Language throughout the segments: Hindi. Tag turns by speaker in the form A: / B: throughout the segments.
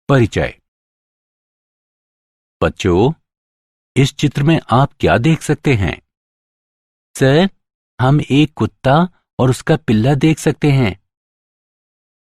A: परिचय। बच्चों, इस चित्र में आप क्या देख सकते हैं?
B: सर, हम एक कुत्ता और उसका पिल्ला देख सकते हैं।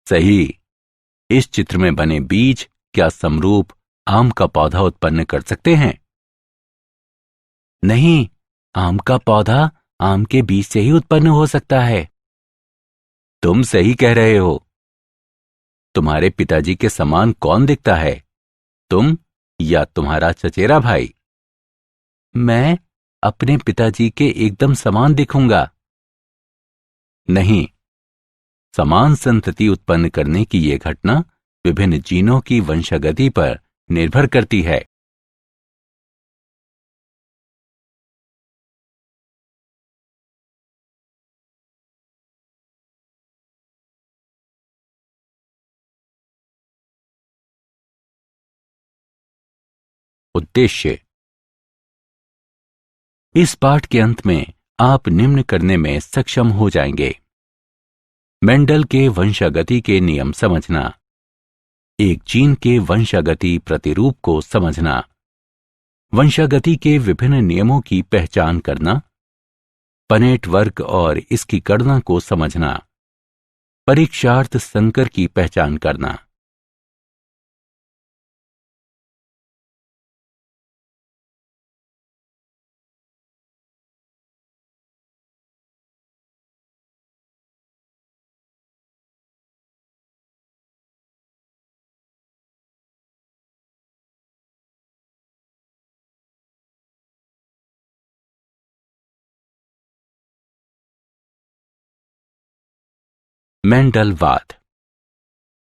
A: सही। इस चित्र में बने बीज क्या समरूप आम का पौधा उत्पन्न कर सकते हैं?
B: नहीं, आम का पौधा आम के बीज से ही उत्पन्न हो सकता है।
A: तुम सही कह रहे हो। तुम्हारे पिताजी के समान कौन दिखता है, तुम या तुम्हारा चचेरा भाई?
B: मैं अपने पिताजी के एकदम समान दिखूंगा।
A: नहीं, समान संतति उत्पन्न करने की यह घटना विभिन्न जीनों की वंशागति पर निर्भर करती है। उद्देश्य। इस पाठ के अंत में आप निम्न करने में सक्षम हो जाएंगे: मेंडल के वंशागति के नियम समझना, एक जीन के वंशागति प्रतिरूप को समझना, वंशागति के विभिन्न नियमों की पहचान करना, पनेट वर्ग और इसकी गणना को समझना, परीक्षार्थ संकर की पहचान करना। मेंडलवाद।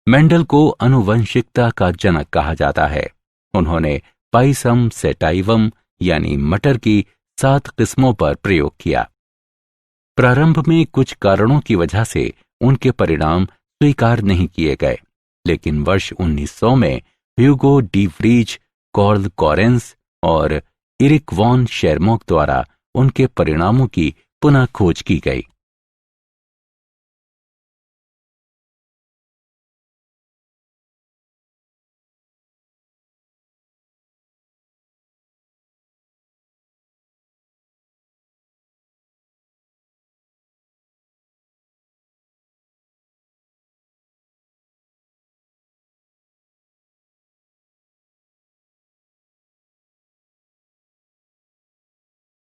A: मेंडल को आनुवंशिकता का जनक कहा जाता है। उन्होंने पाइसम सेटाइवम यानी मटर की 7 किस्मों पर प्रयोग किया। प्रारंभ में कुछ कारणों की वजह से उनके परिणाम स्वीकार नहीं किए गए, लेकिन वर्ष 1900 में Hugo de Vries, curl Correns और इरिक वॉन शेरमॉक द्वारा उनके परिणामों की पुनः खोज की गई।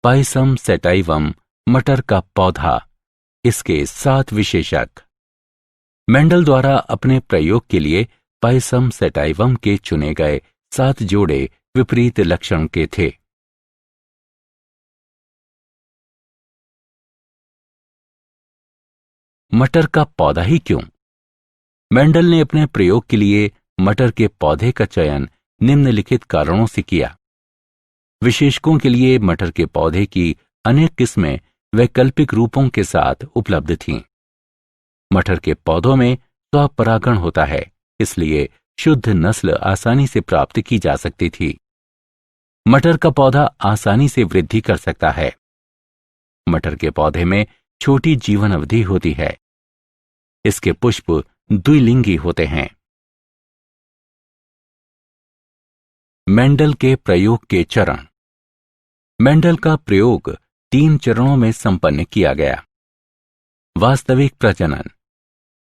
A: पाइसम सेटाइवम मटर का पौधा, इसके 7 विशेषक। मेंडल द्वारा अपने प्रयोग के लिए पाइसम सेटाइवम के चुने गए 7 जोड़े विपरीत लक्षण के थे। मटर का पौधा ही क्यों? मेंडल ने अपने प्रयोग के लिए मटर के पौधे का चयन निम्नलिखित कारणों से किया। विशेषकों के लिए मटर के पौधे की अनेक किस्में वैकल्पिक रूपों के साथ उपलब्ध थीं। मटर के पौधों में स्वपरागण होता है, इसलिए शुद्ध नस्ल आसानी से प्राप्त की जा सकती थी। मटर का पौधा आसानी से वृद्धि कर सकता है। मटर के पौधे में छोटी जीवन अवधि होती है। इसके पुष्प द्विलिंगी होते हैं। मेंडल के प्रयोग के चरण। मेंडल का प्रयोग 3 चरणों में संपन्न किया गया। वास्तविक प्रजनन।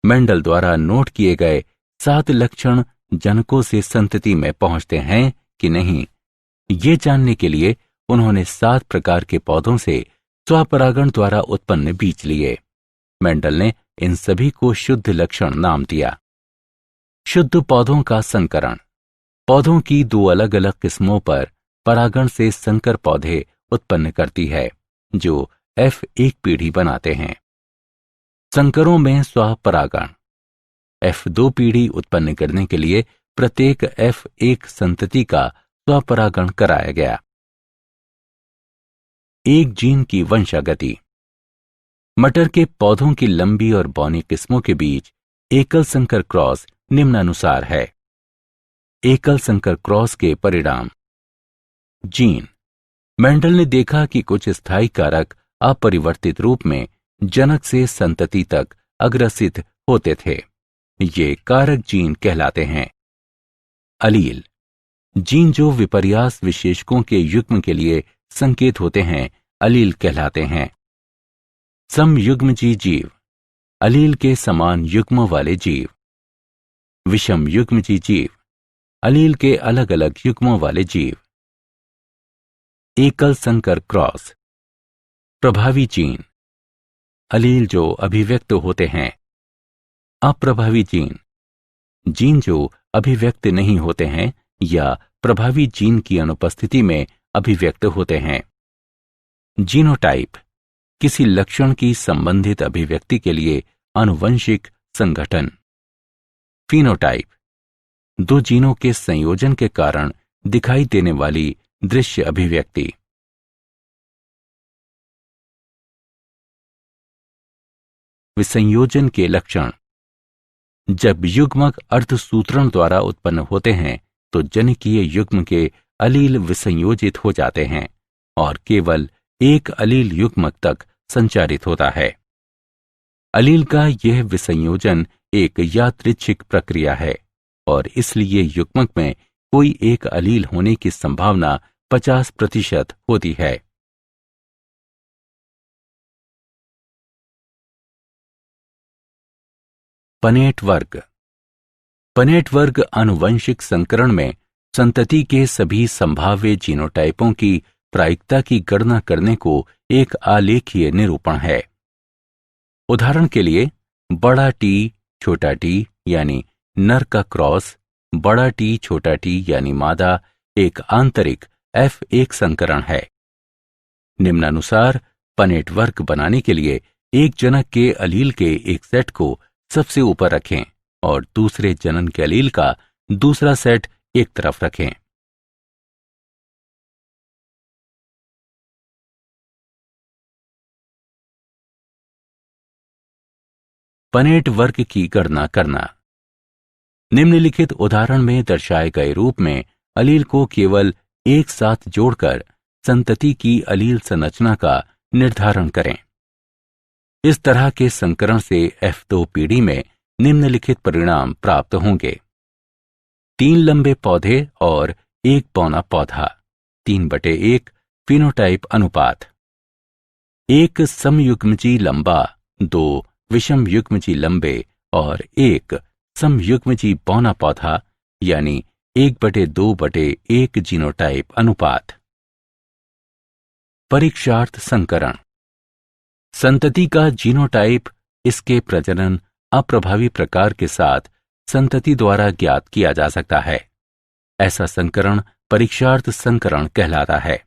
A: मेंडल द्वारा नोट किए गए 7 लक्षण जनकों से संतति में पहुंचते हैं कि नहीं, ये जानने के लिए उन्होंने 7 प्रकार के पौधों से स्वपरागण द्वारा उत्पन्न बीज लिए। मेंडल ने इन सभी को शुद्ध लक्षण नाम दिया। शुद्ध पौधों का संकरण। पौधों की 2 अलग अलग किस्मों पर परागण से संकर पौधे उत्पन्न करती है, जो F1 पीढ़ी बनाते हैं। संकरों में स्वपरागण। F2 पीढ़ी उत्पन्न करने के लिए प्रत्येक F1 संतति का स्वपरागण कराया गया। एक जीन की वंशागति। मटर के पौधों की लंबी और बौनी किस्मों के बीच एकल संकर क्रॉस निम्नानुसार है। एकल संकर क्रॉस के परिणाम। जीन। मेंडल ने देखा कि कुछ स्थायी कारक अपरिवर्तित रूप में जनक से संतति तक अग्रसित होते थे। ये कारक जीन कहलाते हैं। अलील, जीन जो विपर्यास विशेषकों के युग्म के लिए संकेत होते हैं, अलील कहलाते हैं। समयुग्मजी जीव, अलील के समान युग्म वाले जीव। विषम युग्मजी जीव, अलील के अलग अलग युग्मों वाले जीव। एकल संकर क्रॉस, प्रभावी जीन, अलील जो अभिव्यक्त होते हैं। अप्रभावी जीन, जीन जो अभिव्यक्त नहीं होते हैं या प्रभावी जीन की अनुपस्थिति में अभिव्यक्त होते हैं। जीनोटाइप, किसी लक्षण की संबंधित अभिव्यक्ति के लिए आनुवंशिक संगठन। फिनोटाइप, दो जीनों के संयोजन के कारण दिखाई देने वाली दृश्य अभिव्यक्ति। विसंयोजन के लक्षण, जब युग्मक अर्धसूत्रण द्वारा उत्पन्न होते हैं तो जनिकीय युग्म के अलील विसंयोजित हो जाते हैं और केवल एक अलील युग्मक तक संचारित होता है। अलील का यह विसंयोजन एक यादृच्छिक प्रक्रिया है और इसलिए युग्मक में कोई एक अलील होने की संभावना 50% होती है। पनेट वर्ग, पनेट वर्ग आनुवंशिक संकरण में संतति के सभी संभाव्य जीनोटाइपों की प्रायिकता की गणना करने को एक आलेखीय निरूपण है। उदाहरण के लिए बड़ा टी छोटा टी यानी नर का क्रॉस, बड़ा टी छोटा टी यानी मादा एक आंतरिक F1 संकरण है। निम्नानुसार पनेट वर्ग बनाने के लिए एक जनक के अलील के एक सेट को सबसे ऊपर रखें और दूसरे जनन के अलील का दूसरा सेट एक तरफ रखें। पनेट वर्ग की गणना करना। निम्नलिखित उदाहरण में दर्शाए गए रूप में अलील को केवल एक साथ जोड़कर संतति की अलील संरचना का निर्धारण करें। इस तरह के संकरण से F2 पीढ़ी में निम्नलिखित परिणाम प्राप्त होंगे: 3 लंबे पौधे और 1 पौना पौधा, 3/1 फिनोटाइप अनुपात, 1 समयुग्मजी लंबा, 2 विषम युग्मजी लंबे और 1 समयुग्मजी पौना पौधा यानी 1/2/1 जीनोटाइप अनुपात। परीक्षार्थ संकरण, संतति का जीनोटाइप इसके प्रजनन अप्रभावी प्रकार के साथ संतति द्वारा ज्ञात किया जा सकता है। ऐसा संकरण परीक्षार्थ संकरण कहलाता है।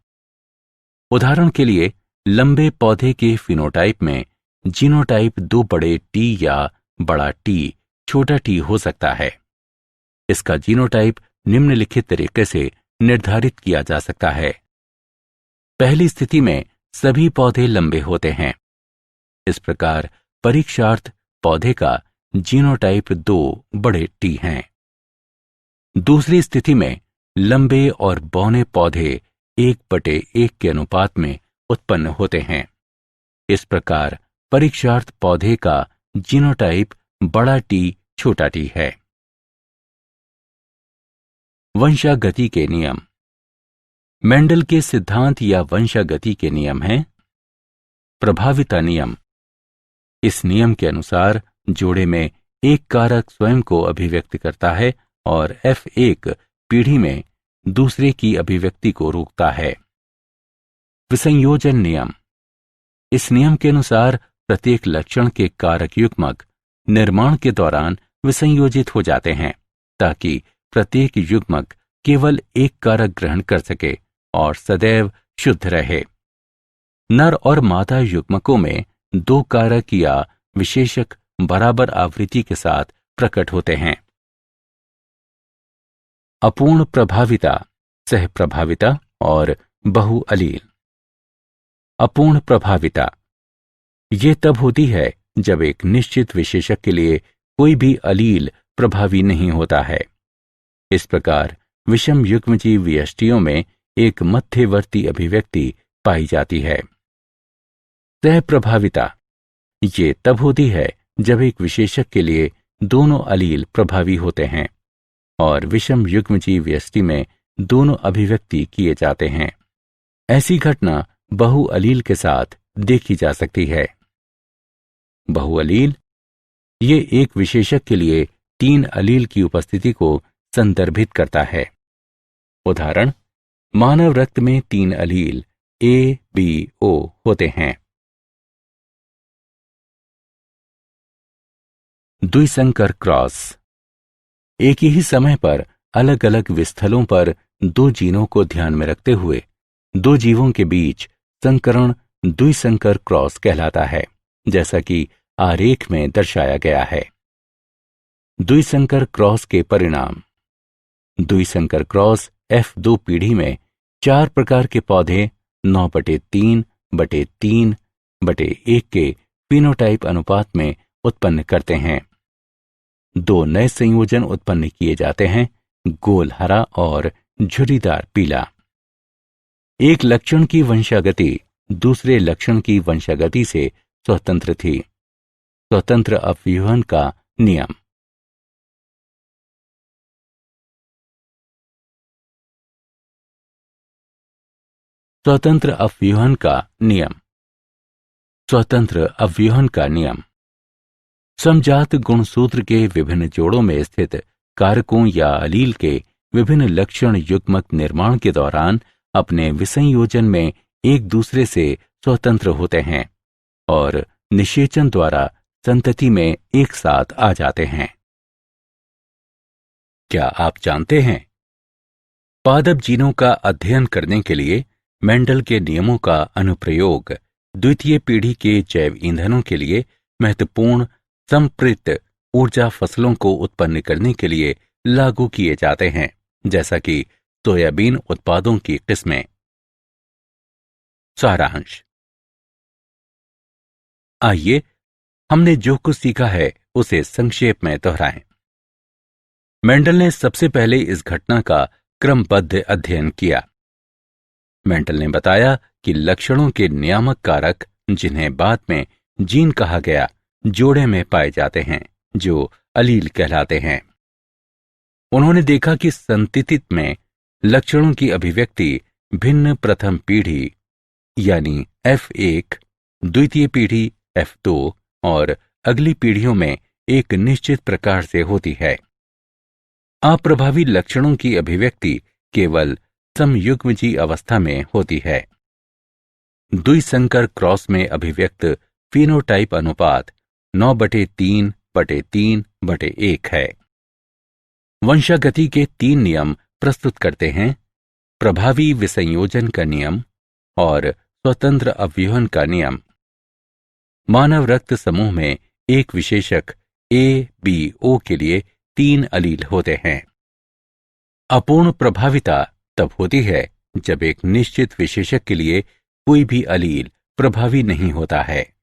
A: उदाहरण के लिए लंबे पौधे के फिनोटाइप में जीनोटाइप 2 बड़े टी या बड़ा टी छोटा टी हो सकता है। इसका जीनोटाइप निम्नलिखित तरीके से निर्धारित किया जा सकता है। पहली स्थिति में सभी पौधे लंबे होते हैं। इस प्रकार परीक्षार्थ पौधे का जीनोटाइप 2 बड़े टी हैं। दूसरी स्थिति में लंबे और बौने पौधे 1/1 के अनुपात में उत्पन्न होते हैं। इस प्रकार परीक्षार्थ पौधे का जीनोटाइप बड़ा टी छोटा टी है। वंशागति के नियम। मेंडल के सिद्धांत या वंशागति के नियम हैं: प्रभाविता नियम। इस नियम के अनुसार जोड़े में एक कारक स्वयं को अभिव्यक्त करता है और F1 पीढ़ी में दूसरे की अभिव्यक्ति को रोकता है। विसंयोजन नियम। इस नियम के अनुसार प्रत्येक लक्षण के कारक युग्मक निर्माण के दौरान विसंयोजित हो जाते हैं ताकि प्रत्येक युग्मक केवल एक कारक ग्रहण कर सके और सदैव शुद्ध रहे। नर और मादा युग्मकों में 2 कारक या विशेषक बराबर आवृत्ति के साथ प्रकट होते हैं। अपूर्ण प्रभाविता, सह प्रभाविता और बहुअलील। अपूर्ण प्रभाविता ये तब होती है जब एक निश्चित विशेषक के लिए कोई भी अलील प्रभावी नहीं होता है। इस प्रकार विषम युग्मजीव व्यष्टियों में एक मध्यवर्ती अभिव्यक्ति पाई जाती है। सह प्रभाविता ये तब होती है जब एक विशेषक के लिए दोनों अलील प्रभावी होते हैं और विषम युग्मजीव व्यष्टि में दोनों अभिव्यक्ति किए जाते हैं। ऐसी घटना बहुअलील के साथ देखी जा सकती है। बहुअलील ये एक विशेषक के लिए 3 अलील की उपस्थिति को संदर्भित करता है। उदाहरण, मानव रक्त में 3 अलील A, B, O होते हैं। द्विसंकर क्रॉस एक ही समय पर अलग अलग विस्थलों पर 2 जीनों को ध्यान में रखते हुए 2 जीवों के बीच संकरण द्विसंकर क्रॉस कहलाता है, जैसा कि आरेख में दर्शाया गया है। द्विसंकर क्रॉस के परिणाम। द्विसंकर क्रॉस F2 पीढ़ी में 4 प्रकार के पौधे 9/3/3/1 के फिनोटाइप अनुपात में उत्पन्न करते हैं। 2 नए संयोजन उत्पन्न किए जाते हैं, गोल हरा और झुर्रीदार पीला। एक लक्षण की वंशागति दूसरे लक्षण की वंशागति से स्वतंत्र थी। स्वतंत्र अपव्यूहन का नियम। स्वतंत्र अपव्यूहन का नियम। स्वतंत्र अपव्यूहन का नियम समजात गुणसूत्र के विभिन्न जोड़ों में स्थित कारकों या अलील के विभिन्न लक्षण युग्मक निर्माण के दौरान अपने विसंयोजन में एक दूसरे से स्वतंत्र होते हैं और निषेचन द्वारा संतति में एक साथ आ जाते हैं। क्या आप जानते हैं, पादप जीनों का अध्ययन करने के लिए मेंडल के नियमों का अनुप्रयोग द्वितीय पीढ़ी के जैव ईंधनों के लिए महत्वपूर्ण संपृक्त ऊर्जा फसलों को उत्पन्न करने के लिए लागू किए जाते हैं, जैसा कि सोयाबीन उत्पादों की किस्में। सारांश। आइए हमने जो कुछ सीखा है उसे संक्षेप में दोहराएं। मेंडल ने सबसे पहले इस घटना का क्रमबद्ध अध्ययन किया। मेंडल ने बताया कि लक्षणों के नियामक कारक, जिन्हें बाद में जीन कहा गया, जोड़े में पाए जाते हैं, जो अलील कहलाते हैं। उन्होंने देखा कि संतति में लक्षणों की अभिव्यक्ति भिन्न प्रथम पीढ़ी यानी F1, द्वितीय पीढ़ी F2 और अगली पीढ़ियों में एक निश्चित प्रकार से होती है। अप्रभावी लक्षणों की अभिव्यक्ति केवल समयुग्मजी अवस्था में होती है। द्विसंकर क्रॉस में अभिव्यक्त फिनोटाइप अनुपात 9/3/3/1 है। वंशागति के 3 नियम प्रस्तुत करते हैं: प्रभावी विसंयोजन का नियम और स्वतंत्र अपव्यूहन का नियम। मानव रक्त समूह में एक विशेषक A-B-O के लिए 3 अलील होते हैं। अपूर्ण प्रभाविता तब होती है जब एक निश्चित विशेषक के लिए कोई भी अलील प्रभावी नहीं होता है।